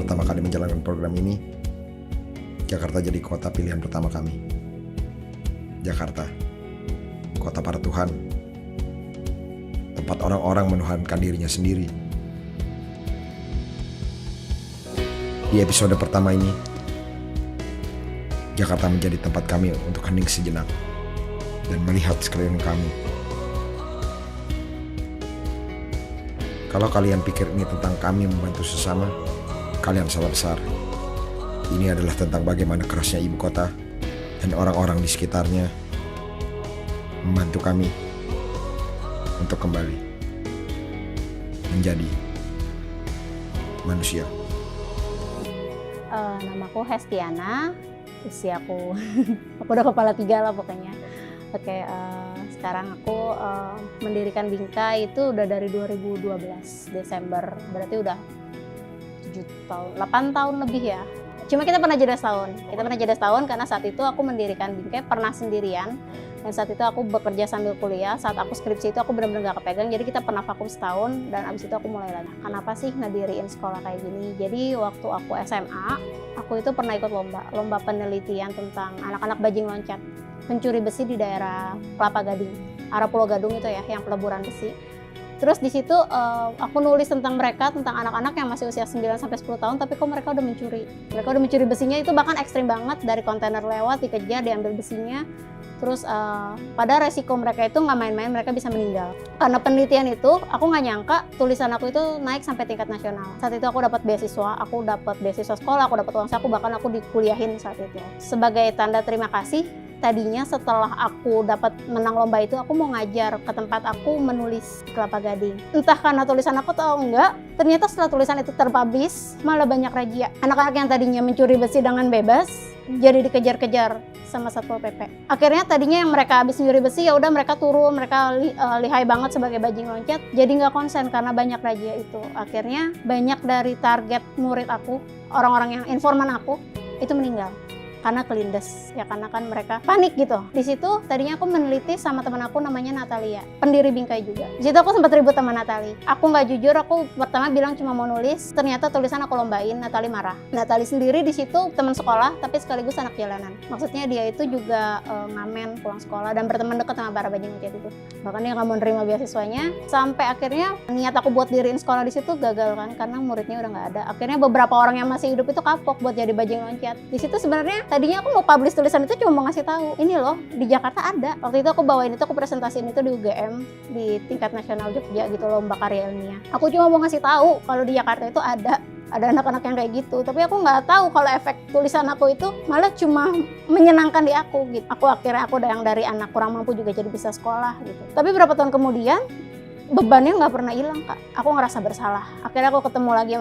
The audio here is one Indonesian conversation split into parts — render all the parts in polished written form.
pertama kali menjalankan program ini, Jakarta jadi kota pilihan pertama kami. Jakarta, kota para Tuhan, tempat orang-orang menuhankan dirinya sendiri. Di episode pertama ini, Jakarta menjadi tempat kami untuk hening sejenak dan melihat sekeliling kami. Kalau kalian pikir ini tentang kami membantu sesama, kalian salah besar. Ini adalah tentang bagaimana kerasnya ibu kota dan orang-orang di sekitarnya membantu kami untuk kembali menjadi manusia. Namaku Hestiana, usiaku aku udah kepala 3 lah pokoknya. Oke, sekarang aku mendirikan Bingkai itu udah dari 2012 Desember, berarti udah 8 tahun lebih ya. Cuma kita pernah jeda setahun karena saat itu aku mendirikan Bingkai pernah sendirian. Dan saat itu aku bekerja sambil kuliah, saat aku skripsi itu aku benar-benar gak kepegang, jadi kita pernah vakum setahun dan abis itu aku mulai lagi. Kenapa sih ngediriin sekolah kayak gini? Jadi waktu aku SMA, aku itu pernah ikut lomba penelitian tentang anak-anak bajing loncat, pencuri besi di daerah Kelapa Gading, arah Pulau Gadung itu ya, yang peleburan besi. Terus di situ aku nulis tentang mereka, tentang anak-anak yang masih usia 9-10 tahun, tapi kok mereka udah mencuri. Mereka udah mencuri besinya, itu bahkan ekstrim banget, dari kontainer lewat, dikejar, diambil besinya. Terus pada resiko mereka itu nggak main-main, mereka bisa meninggal. Karena penelitian itu, aku nggak nyangka tulisan aku itu naik sampai tingkat nasional. Saat itu aku dapat beasiswa sekolah, aku dapat uang saku, bahkan aku dikuliahin saat itu. Sebagai tanda terima kasih, tadinya setelah aku dapat menang lomba itu, aku mau ngajar ke tempat aku menulis Kelapa Gading. Entah karena tulisan aku atau enggak, ternyata setelah tulisan itu terpublish, malah banyak razia. Anak-anak yang tadinya mencuri besi dengan bebas, jadi dikejar-kejar sama Satpol PP. Akhirnya tadinya yang mereka habis mencuri besi, ya udah mereka turun, mereka lihai banget sebagai bajing loncat, jadi nggak konsen karena banyak razia itu. Akhirnya banyak dari target murid aku, orang-orang yang informan aku, itu meninggal karena kelindes, ya karena kan mereka panik gitu. Di situ tadinya aku meneliti sama teman aku namanya Natalia, pendiri Bingkai juga. Di situ aku sempat ribut sama Natali. Aku nggak jujur, aku pertama bilang cuma mau nulis, ternyata tulisan aku lombain, Natali marah. Natali sendiri di situ teman sekolah, tapi sekaligus anak jalanan. Maksudnya dia itu juga ngamen pulang sekolah dan berteman dekat sama para bajing loncat itu. Bahkan dia nggak mau nerima beasiswanya, sampai akhirnya niat aku buat diriin sekolah di situ gagal kan, karena muridnya udah nggak ada. Akhirnya beberapa orang yang masih hidup itu kapok buat jadi bajing loncat. Di situ sebenarnya tadinya aku mau publish tulisan itu cuma mau ngasih tahu, ini loh di Jakarta ada. Waktu itu aku bawain itu, aku presentasiin itu di UGM di tingkat nasional Jogja gitu, lomba karya ilmiah. Aku cuma mau ngasih tahu kalau di Jakarta itu ada anak-anak yang kayak gitu. Tapi aku nggak tahu kalau efek tulisan aku itu malah cuma menyenangkan di aku gitu. Akhirnya aku yang dari anak kurang mampu juga jadi bisa sekolah gitu. Tapi berapa tahun kemudian bebannya nggak pernah hilang Kak. Aku ngerasa bersalah. Akhirnya aku ketemu lagi,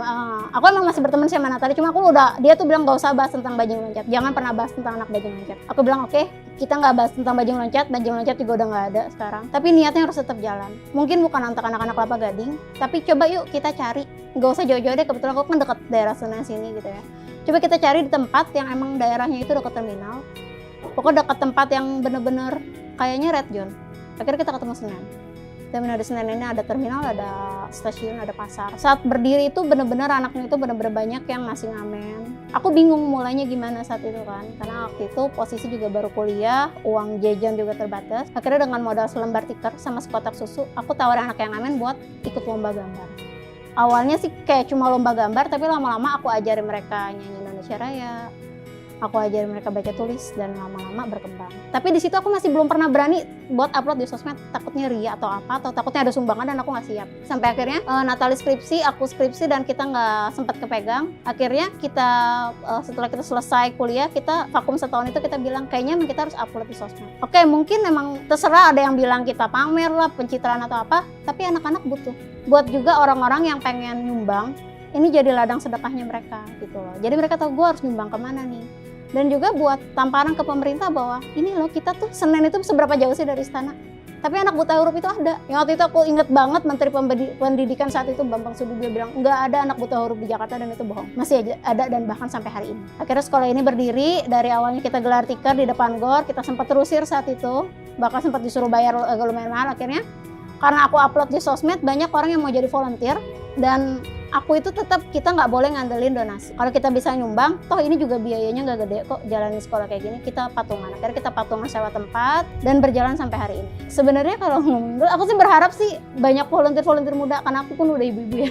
aku emang masih berteman sama Natali, cuma dia tuh bilang nggak usah bahas tentang bajing loncat, jangan pernah bahas tentang anak bajing loncat. Aku bilang oke, kita nggak bahas tentang bajing loncat juga udah nggak ada sekarang. Tapi niatnya harus tetap jalan. Mungkin bukan untuk anak-anak Kelapa Gading, tapi coba yuk kita cari. Nggak usah jauh-jauh deh, kebetulan aku kan dekat daerah Senen sini gitu ya. Coba kita cari di tempat yang emang daerahnya itu dekat terminal. Pokoknya dekat tempat yang bener-bener kayaknya red zone. Akhirnya kita ketemu Senen. Dan di Senen ini ada terminal, ada stasiun, ada pasar. Saat berdiri itu bener-bener anaknya itu bener-bener banyak yang masih ngamen. Aku bingung mulainya gimana saat itu kan, karena waktu itu posisi juga baru kuliah, uang jajan juga terbatas. Akhirnya dengan modal selembar tikar sama sekotak susu, aku tawarin anak yang ngamen buat ikut lomba gambar. Awalnya sih kayak cuma lomba gambar, tapi lama-lama aku ajarin mereka nyanyi Indonesia Raya. Aku ajarin mereka baca tulis dan lama-lama berkembang. Tapi di situ aku masih belum pernah berani buat upload di sosmed, takutnya ria atau apa, atau takutnya ada sumbangan dan aku nggak siap. Sampai akhirnya Natali skripsi, aku skripsi dan kita nggak sempat kepegang. Akhirnya kita setelah kita selesai kuliah, kita vakum setahun itu kita bilang kayaknya kita harus upload di sosmed. Oke, mungkin memang terserah ada yang bilang kita pamer lah, pencitraan atau apa, tapi anak-anak butuh. Buat juga orang-orang yang pengen nyumbang, ini jadi ladang sedekahnya mereka gitu loh. Jadi mereka tahu gue harus nyumbang kemana nih. Dan juga buat tamparan ke pemerintah bahwa ini loh kita tuh Senen itu seberapa jauh sih dari istana. Tapi anak buta huruf itu ada. Yang waktu itu aku inget banget Menteri Pendidikan saat itu Bambang Sudibyo bilang nggak ada anak buta huruf di Jakarta, dan itu bohong. Masih ada dan bahkan sampai hari ini. Akhirnya sekolah ini berdiri, dari awalnya kita gelar tikar di depan GOR, kita sempat terusir saat itu, bahkan sempat disuruh bayar agak lumayan mahal. Akhirnya karena aku upload di sosmed, banyak orang yang mau jadi volunteer, dan aku itu tetap kita nggak boleh ngandelin donasi. Kalau kita bisa nyumbang, toh ini juga biayanya nggak gede kok jalanin sekolah kayak gini. Kita patungan, akhirnya kita patungan sewa tempat dan berjalan sampai hari ini. Sebenarnya kalau ngomong, aku sih berharap sih banyak volunteer muda, karena aku pun udah ibu-ibu ya.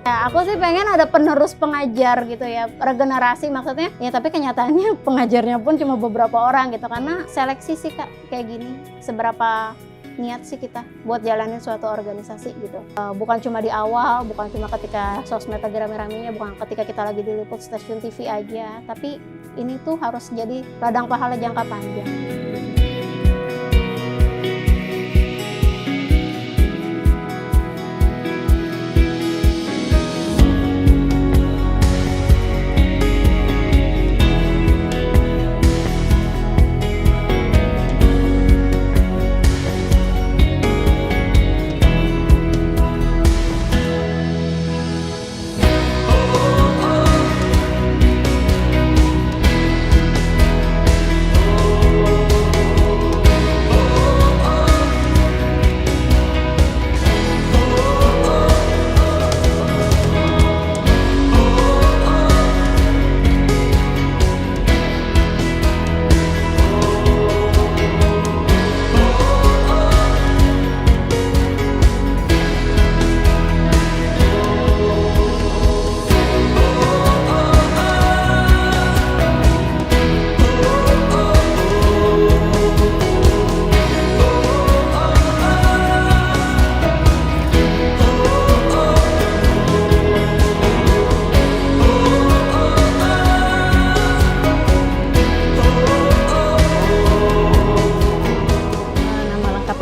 Ya, aku sih pengen ada penerus pengajar gitu ya, regenerasi maksudnya. Ya tapi kenyataannya pengajarnya pun cuma beberapa orang gitu, karena seleksi sih Kak kayak gini. Seberapa niat sih kita buat jalanin suatu organisasi gitu. Bukan cuma di awal, bukan cuma ketika sosmed lagi rame-ramenya, bukan ketika kita lagi diliput stasiun TV aja, tapi ini tuh harus jadi ladang pahala jangka panjang.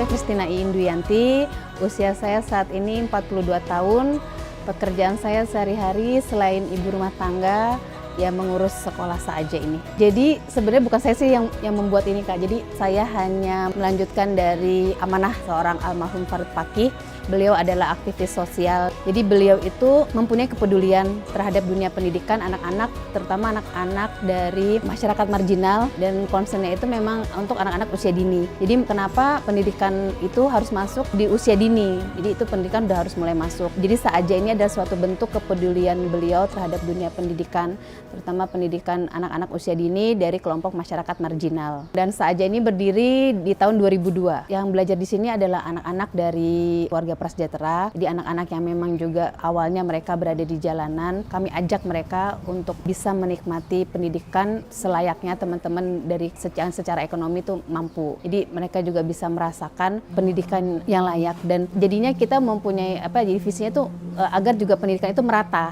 Christina Induyanti, usia saya saat ini 42 tahun. Pekerjaan saya sehari-hari selain ibu rumah tangga, ya mengurus sekolah saja ini. Jadi sebenarnya bukan saya sih yang membuat ini Kak. Jadi saya hanya melanjutkan dari amanah seorang almarhum Farid Fakih. Beliau adalah aktivis sosial. Jadi beliau itu mempunyai kepedulian terhadap dunia pendidikan anak-anak, terutama anak-anak dari masyarakat marginal, dan concernnya itu memang untuk anak-anak usia dini. Jadi kenapa pendidikan itu harus masuk di usia dini? Jadi itu pendidikan udah harus mulai masuk. Jadi Saaja ini adalah suatu bentuk kepedulian beliau terhadap dunia pendidikan, terutama pendidikan anak-anak usia dini dari kelompok masyarakat marginal. Dan Saaja ini berdiri di tahun 2002. Yang belajar di sini adalah anak-anak dari keluarga prasejahtera. Jadi anak-anak yang memang juga awalnya mereka berada di jalanan, kami ajak mereka untuk bisa menikmati pendidikan selayaknya teman-teman dari secara ekonomi itu mampu. Jadi mereka juga bisa merasakan pendidikan yang layak, dan jadinya kita mempunyai jadi visinya itu agar juga pendidikan itu merata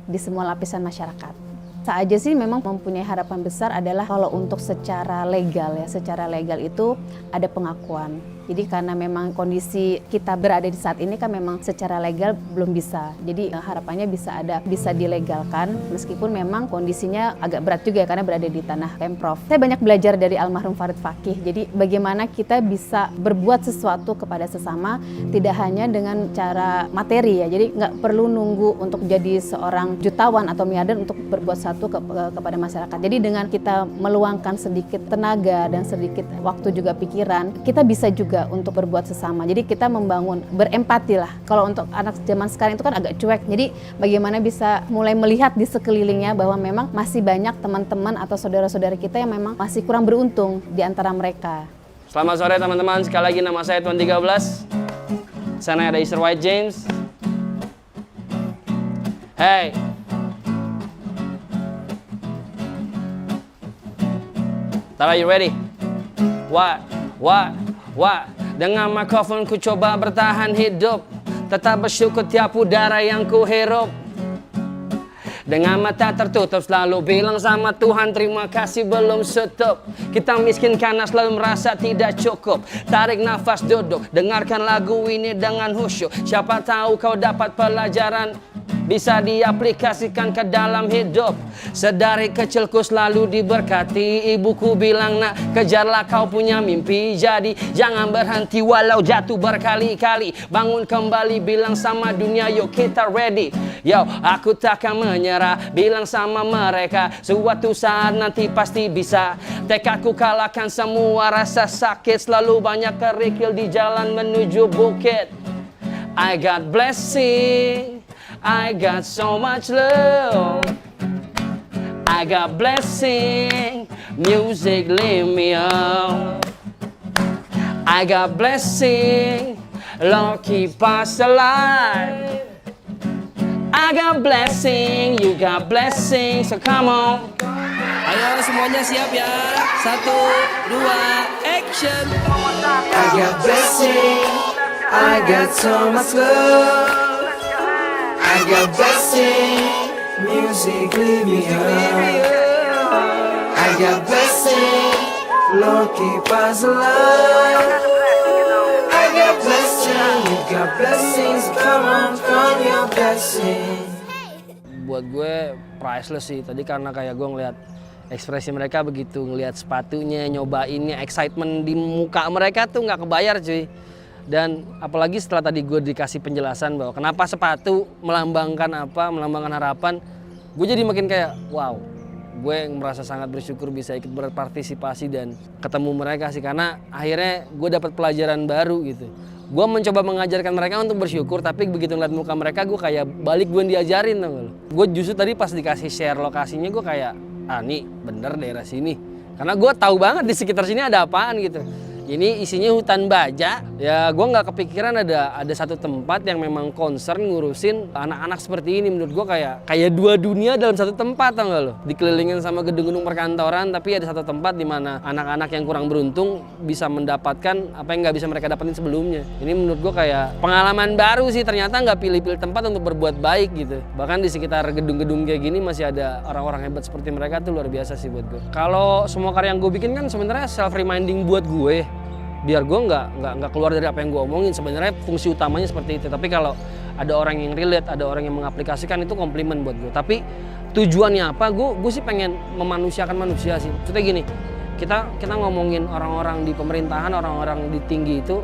di semua lapisan masyarakat. Saaja sih memang mempunyai harapan besar adalah kalau untuk secara legal itu ada pengakuan. Jadi karena memang kondisi kita berada di saat ini kan memang secara legal belum bisa. Jadi harapannya bisa dilegalkan, meskipun memang kondisinya agak berat juga ya, karena berada di tanah Pemprov. Saya banyak belajar dari almarhum Farid Fakih. Jadi bagaimana kita bisa berbuat sesuatu kepada sesama, tidak hanya dengan cara materi ya. Jadi nggak perlu nunggu untuk jadi seorang jutawan atau miliarder untuk berbuat satu kepada masyarakat. Jadi dengan kita meluangkan sedikit tenaga dan sedikit waktu juga pikiran, kita bisa juga untuk berbuat sesama. Jadi kita membangun, berempati lah. Kalau untuk anak zaman sekarang itu kan agak cuek. Jadi bagaimana bisa mulai melihat di sekelilingnya bahwa memang masih banyak teman-teman atau saudara-saudara kita yang memang masih kurang beruntung di antara mereka. Selamat sore teman-teman, sekali lagi nama saya Tuan 13. Sana ada Easter White James. Hey. Are you ready? What? Dengan mikrofon ku coba bertahan hidup, tetap bersyukur tiap udara yang ku hirup. Dengan mata tertutup selalu bilang sama Tuhan terima kasih belum stop. Kita miskin karena selalu merasa tidak cukup. Tarik nafas duduk, dengarkan lagu ini dengan khusyuk. Siapa tahu kau dapat pelajaran bisa diaplikasikan ke dalam hidup. Sedari kecilku selalu diberkati. Ibuku bilang nak, kejarlah kau punya mimpi. Jadi jangan berhenti walau jatuh berkali-kali. Bangun kembali, bilang sama dunia yuk kita ready. Yo, aku takkan menyerah, bilang sama mereka suatu saat nanti pasti bisa. Tekadku kalahkan semua rasa sakit. Selalu banyak kerikil di jalan menuju bukit. I got blessing, I got so much love. I got blessing, music leave me up. I got blessing, Lord keep us alive. I got blessing, you got blessing, so come on. Ayo semuanya siap ya. 1, 2, action. I got blessing, I got so much love. I got blessing, music leave me up. I got blessing, Lord keep us alive. I got blessing, you got blessings, come on, count your blessings. Buat gue priceless sih tadi karena kayak gue ngeliat ekspresi mereka begitu ngeliat sepatunya, nyobainnya, excitement di muka mereka tuh nggak kebayar cuy. Dan apalagi setelah tadi gue dikasih penjelasan bahwa kenapa sepatu melambangkan apa, melambangkan harapan, gue jadi makin kayak wow, gue merasa sangat bersyukur bisa ikut berpartisipasi dan ketemu mereka sih karena akhirnya gue dapat pelajaran baru gitu. Gue mencoba mengajarkan mereka untuk bersyukur, tapi begitu ngeliat muka mereka gue kayak balik gue yang diajarin tau gak lo. Gue justru tadi pas dikasih share lokasinya gue kayak, ah nih bener daerah sini. Karena gue tahu banget di sekitar sini ada apaan gitu. Ini isinya hutan baja, ya gue nggak kepikiran ada satu tempat yang memang concern ngurusin anak-anak seperti ini. Menurut gue kayak dua dunia dalam satu tempat tau gak lo. Dikelilingin sama gedung-gedung perkantoran, tapi ada satu tempat di mana anak-anak yang kurang beruntung bisa mendapatkan apa yang nggak bisa mereka dapetin sebelumnya. Ini menurut gue kayak pengalaman baru sih, ternyata nggak pilih-pilih tempat untuk berbuat baik gitu. Bahkan di sekitar gedung-gedung kayak gini masih ada orang-orang hebat seperti mereka tuh luar biasa sih buat gue. Kalau semua karya yang gue bikin kan sebenarnya self reminding buat gue. Biar gue nggak keluar dari apa yang gue omongin, sebenarnya fungsi utamanya seperti itu. Tapi kalau ada orang yang relate, ada orang yang mengaplikasikan, itu komplimen buat gue. Tapi tujuannya apa? Gue sih pengen memanusiakan manusia sih. Maksudnya gini, kita ngomongin orang-orang di pemerintahan, orang-orang di tinggi itu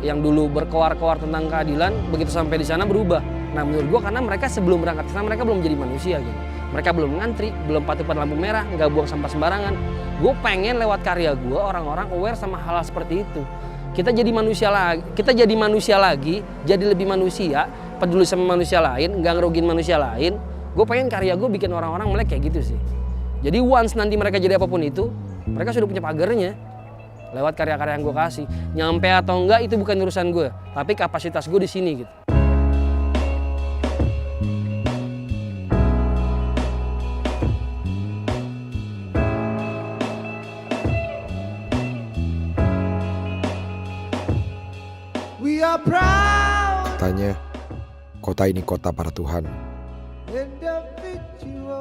yang dulu berkoar-koar tentang keadilan, begitu sampai di sana berubah. Nah menurut gue karena mereka sebelum berangkat ke sana mereka belum jadi manusia gitu. Mereka belum ngantri, belum patuh pada lampu merah, nggak buang sampah sembarangan. Gue pengen lewat karya gue orang-orang aware sama hal-hal seperti itu. Kita jadi manusia lagi, jadi lebih manusia, peduli sama manusia lain, nggak ngerugiin manusia lain. Gue pengen karya gue bikin orang-orang melek kayak gitu sih. Jadi once nanti mereka jadi apapun itu, mereka sudah punya pagernya. Lewat karya-karya yang gue kasih, nyampe atau enggak itu bukan urusan gue, tapi kapasitas gue di sini gitu. Katanya, kota ini kota para Tuhan.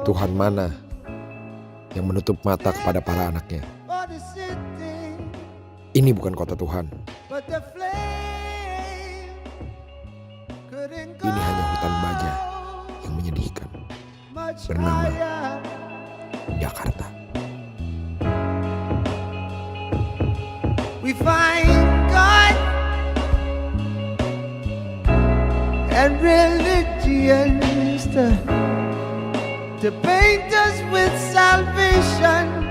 Tuhan mana yang menutup mata kepada para anaknya? Ini bukan kota Tuhan. Ini hanya hutan baja yang menyedihkan, bernama Jakarta. We find God and religions to paint us with salvation.